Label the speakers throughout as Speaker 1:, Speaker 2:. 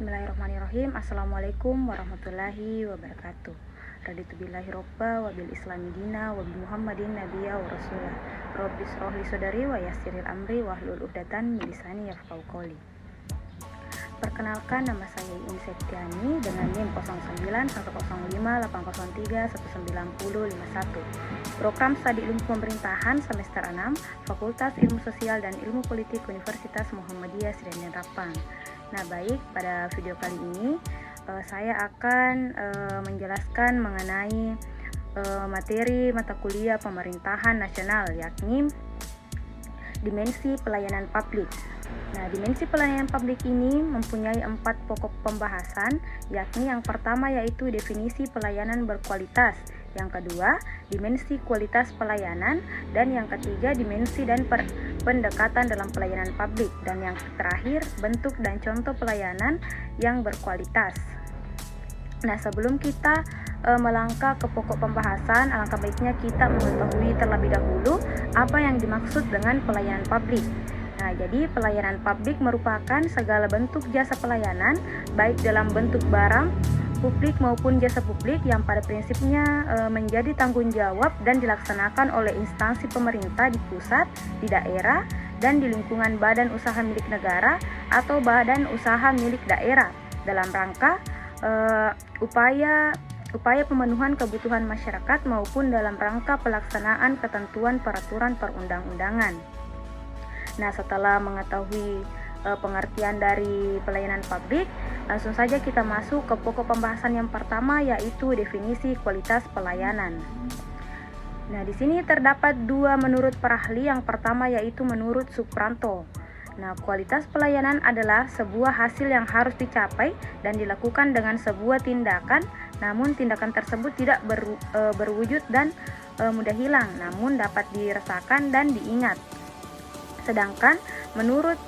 Speaker 1: Bismillahirrahmanirrahim. Assalamualaikum warahmatullahi wabarakatuh. Raditu billahi robba wa bil islami dina wa bi muhammadin nabiyya wa rasulah. Rabbi shrah li sadri wa yassiril amri wahlul 'uqdatam min lisani yafqahu qawli. Perkenalkan, nama saya Iin Septiani dengan NIM 09115803195051. Program Studi Ilmu Pemerintahan semester 6, Fakultas Ilmu Sosial dan Ilmu Politik Universitas Muhammadiyah Sedayan Rapang. Nah, baik, pada video kali ini saya akan menjelaskan mengenai materi mata kuliah pemerintahan nasional, yakni dimensi pelayanan publik. Nah, dimensi pelayanan publik ini mempunyai 4 pokok pembahasan, yakni yang pertama yaitu definisi pelayanan berkualitas, yang kedua dimensi kualitas pelayanan, dan yang ketiga dimensi dan pendekatan dalam pelayanan publik, dan yang terakhir bentuk dan contoh pelayanan yang berkualitas. Nah, sebelum kita melangkah ke pokok pembahasan, alangkah baiknya kita mengetahui terlebih dahulu apa yang dimaksud dengan pelayanan publik. Nah, jadi pelayanan publik merupakan segala bentuk jasa pelayanan, baik dalam bentuk barang publik maupun jasa publik yang pada prinsipnya menjadi tanggung jawab dan dilaksanakan oleh instansi pemerintah di pusat, di daerah, dan di lingkungan badan usaha milik negara atau badan usaha milik daerah dalam rangka upaya pemenuhan kebutuhan masyarakat maupun dalam rangka pelaksanaan ketentuan peraturan perundang-undangan. Nah, setelah mengetahui pengertian dari pelayanan publik, langsung saja kita masuk ke pokok pembahasan yang pertama, yaitu definisi kualitas pelayanan. Nah, di sini terdapat 2 menurut para ahli. Yang pertama yaitu menurut Supranto. Nah, kualitas pelayanan adalah sebuah hasil yang harus dicapai dan dilakukan dengan sebuah tindakan, namun tindakan tersebut tidak berwujud dan mudah hilang, namun dapat dirasakan dan diingat. Sedangkan menurut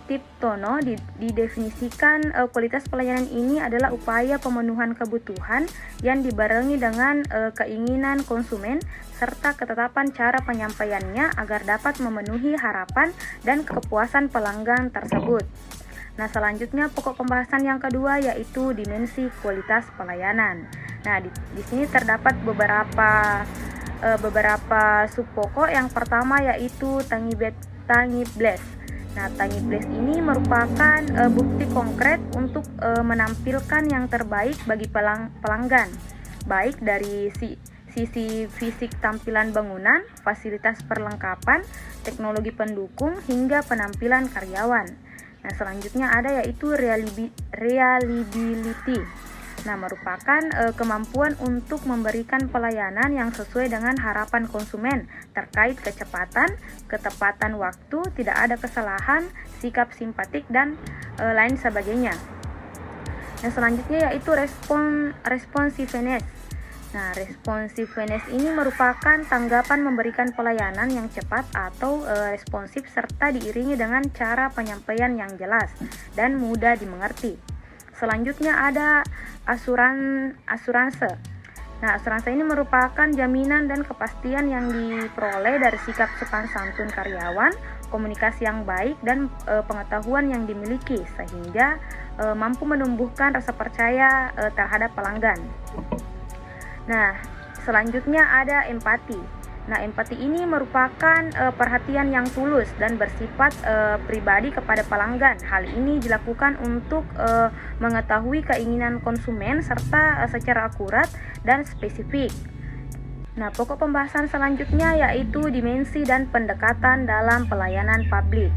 Speaker 1: Tiptono didefinisikan kualitas pelayanan ini adalah upaya pemenuhan kebutuhan yang dibarengi dengan keinginan konsumen serta ketetapan cara penyampaiannya agar dapat memenuhi harapan dan kepuasan pelanggan tersebut. Nah, selanjutnya pokok pembahasan yang kedua yaitu dimensi kualitas pelayanan. Nah, di sini terdapat beberapa subpokok. Yang pertama yaitu tangibles. Nah, tangibles ini merupakan bukti konkret untuk menampilkan yang terbaik bagi pelanggan, baik dari sisi fisik tampilan bangunan, fasilitas perlengkapan, teknologi pendukung, hingga penampilan karyawan. Nah, selanjutnya ada yaitu reliability. Nah, merupakan kemampuan untuk memberikan pelayanan yang sesuai dengan harapan konsumen terkait kecepatan, ketepatan waktu, tidak ada kesalahan, sikap simpatik, dan lain sebagainya. Nah, selanjutnya yaitu responsiveness. Nah, responsiveness ini merupakan tanggapan memberikan pelayanan yang cepat atau responsif serta diiringi dengan cara penyampaian yang jelas dan mudah dimengerti. Selanjutnya ada asuranse. Nah, asuranse ini merupakan jaminan dan kepastian yang diperoleh dari sikap sopan santun karyawan, komunikasi yang baik, dan pengetahuan yang dimiliki sehingga mampu menumbuhkan rasa percaya terhadap pelanggan. Nah, selanjutnya ada empati. Nah, empati ini merupakan perhatian yang tulus dan bersifat pribadi kepada pelanggan. Hal ini dilakukan untuk mengetahui keinginan konsumen serta secara akurat dan spesifik. Nah, pokok pembahasan selanjutnya yaitu dimensi dan pendekatan dalam pelayanan publik.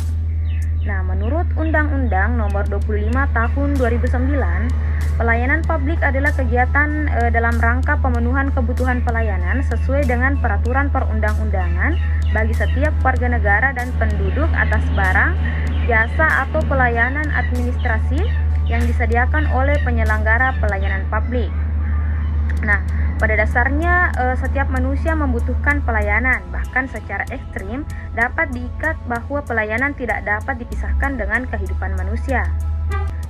Speaker 1: Nah, menurut Undang-Undang Nomor 25 Tahun 2009, pelayanan publik adalah kegiatan dalam rangka pemenuhan kebutuhan pelayanan sesuai dengan peraturan perundang-undangan bagi setiap warga negara dan penduduk atas barang, jasa atau pelayanan administrasi yang disediakan oleh penyelenggara pelayanan publik. Nah, pada dasarnya setiap manusia membutuhkan pelayanan, bahkan secara ekstrim dapat diikat bahwa pelayanan tidak dapat dipisahkan dengan kehidupan manusia.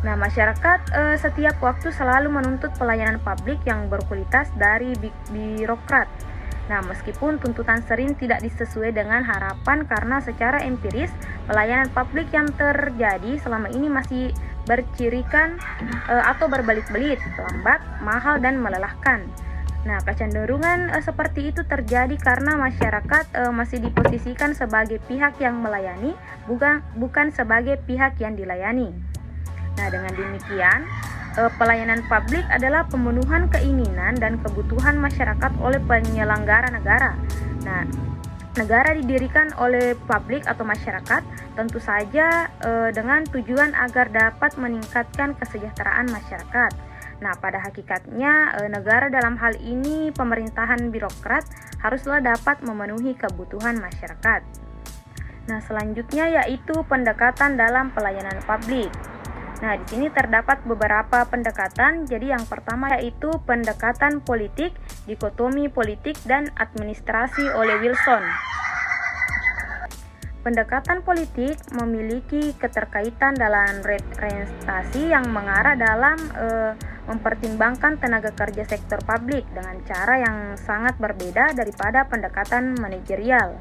Speaker 1: Nah, masyarakat setiap waktu selalu menuntut pelayanan publik yang berkualitas dari birokrat. Nah, meskipun tuntutan sering tidak disesuai dengan harapan karena secara empiris pelayanan publik yang terjadi selama ini masih bercirikan atau berbelit-belit, lambat, mahal, dan melelahkan. Nah, kecenderungan seperti itu terjadi karena masyarakat masih diposisikan sebagai pihak yang melayani, bukan sebagai pihak yang dilayani. Nah, dengan demikian, pelayanan publik adalah pemenuhan keinginan dan kebutuhan masyarakat oleh penyelenggara negara. Nah, negara didirikan oleh publik atau masyarakat, tentu saja dengan tujuan agar dapat meningkatkan kesejahteraan masyarakat. Nah, pada hakikatnya negara dalam hal ini pemerintahan birokrat haruslah dapat memenuhi kebutuhan masyarakat. Nah, selanjutnya yaitu pendekatan dalam pelayanan publik. Nah, di sini terdapat beberapa pendekatan. Jadi yang pertama yaitu pendekatan politik, dikotomi politik dan administrasi oleh Wilson. Pendekatan politik memiliki keterkaitan dalam representasi yang mengarah dalam mempertimbangkan tenaga kerja sektor publik dengan cara yang sangat berbeda daripada pendekatan manajerial.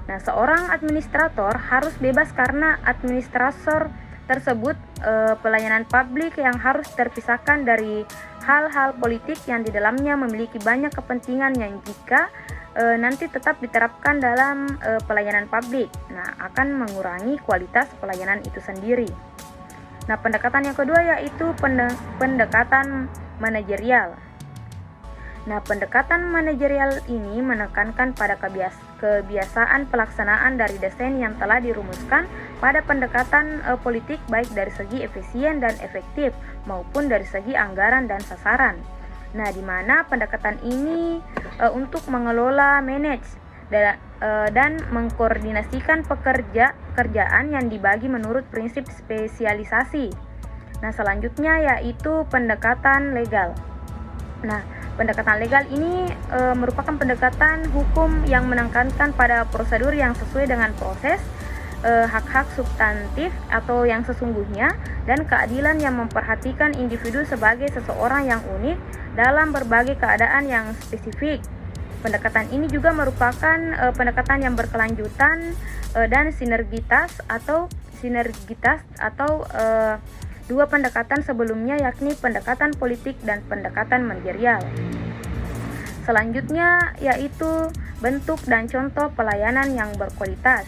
Speaker 1: Nah, seorang administrator harus bebas karena administrator tersebut pelayanan publik yang harus terpisahkan dari hal-hal politik yang di dalamnya memiliki banyak kepentingan yang jika nanti tetap diterapkan dalam pelayanan publik. Nah, akan mengurangi kualitas pelayanan itu sendiri. Nah, pendekatan yang kedua yaitu pendekatan manajerial. Nah, pendekatan manajerial ini menekankan pada kebiasaan pelaksanaan dari desain yang telah dirumuskan pada pendekatan politik baik dari segi efisien dan efektif maupun dari segi anggaran dan sasaran. Nah, di mana pendekatan ini untuk mengelola, manage, dan mengkoordinasikan pekerjaan yang dibagi menurut prinsip spesialisasi. Nah, selanjutnya yaitu pendekatan legal. Nah, pendekatan legal ini merupakan pendekatan hukum yang menekankan pada prosedur yang sesuai dengan proses, hak-hak substantif atau yang sesungguhnya, dan keadilan yang memperhatikan individu sebagai seseorang yang unik dalam berbagai keadaan yang spesifik. Pendekatan ini juga merupakan pendekatan yang berkelanjutan dan sinergitas atau dua pendekatan sebelumnya, yakni pendekatan politik dan pendekatan manajerial. Selanjutnya yaitu bentuk dan contoh pelayanan yang berkualitas.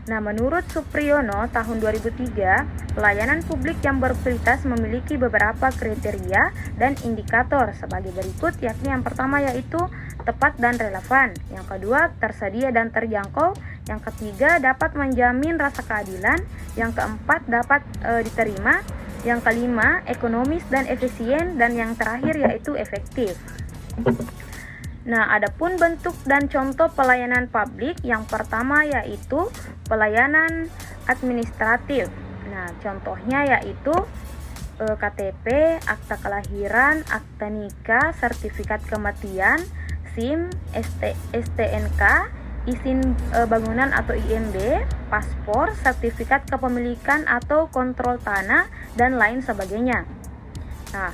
Speaker 1: Nah, menurut Supriyono tahun 2003, pelayanan publik yang berkualitas memiliki beberapa kriteria dan indikator sebagai berikut, yakni yang pertama yaitu tepat dan relevan, yang kedua tersedia dan terjangkau, yang ketiga dapat menjamin rasa keadilan, yang keempat dapat diterima, yang kelima ekonomis dan efisien, dan yang terakhir yaitu efektif. Nah, adapun bentuk dan contoh pelayanan publik, yang pertama yaitu pelayanan administratif. Nah, contohnya yaitu KTP, akta kelahiran, akta nikah, sertifikat kematian, SIM, STNK, izin bangunan atau IMB, paspor, sertifikat kepemilikan atau kontrol tanah, dan lain sebagainya. Nah,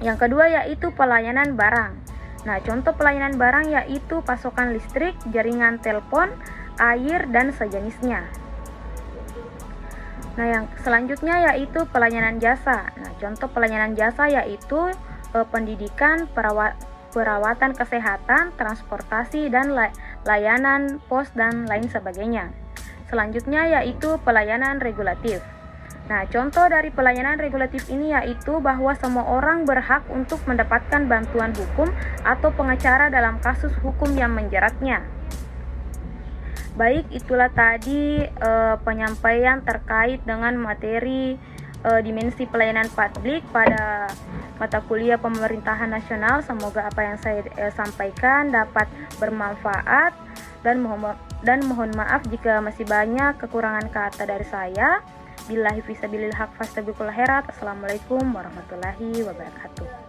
Speaker 1: yang kedua yaitu pelayanan barang. Nah, contoh pelayanan barang yaitu pasokan listrik, jaringan telepon, air, dan sejenisnya. Nah, yang selanjutnya yaitu pelayanan jasa. Nah, contoh pelayanan jasa yaitu pendidikan, perawatan kesehatan, transportasi, dan layanan pos, dan lain sebagainya. Selanjutnya yaitu pelayanan regulatif. Nah, contoh dari pelayanan regulatif ini yaitu bahwa semua orang berhak untuk mendapatkan bantuan hukum atau pengacara dalam kasus hukum yang menjeratnya. Baik, itulah tadi penyampaian terkait dengan materi dimensi pelayanan publik pada mata kuliah pemerintahan nasional. Semoga apa yang saya sampaikan dapat bermanfaat, dan mohon maaf jika masih banyak kekurangan kata dari saya. Billahi fisabilil haq fastabiqul khairat. Assalamualaikum warahmatullahi wabarakatuh.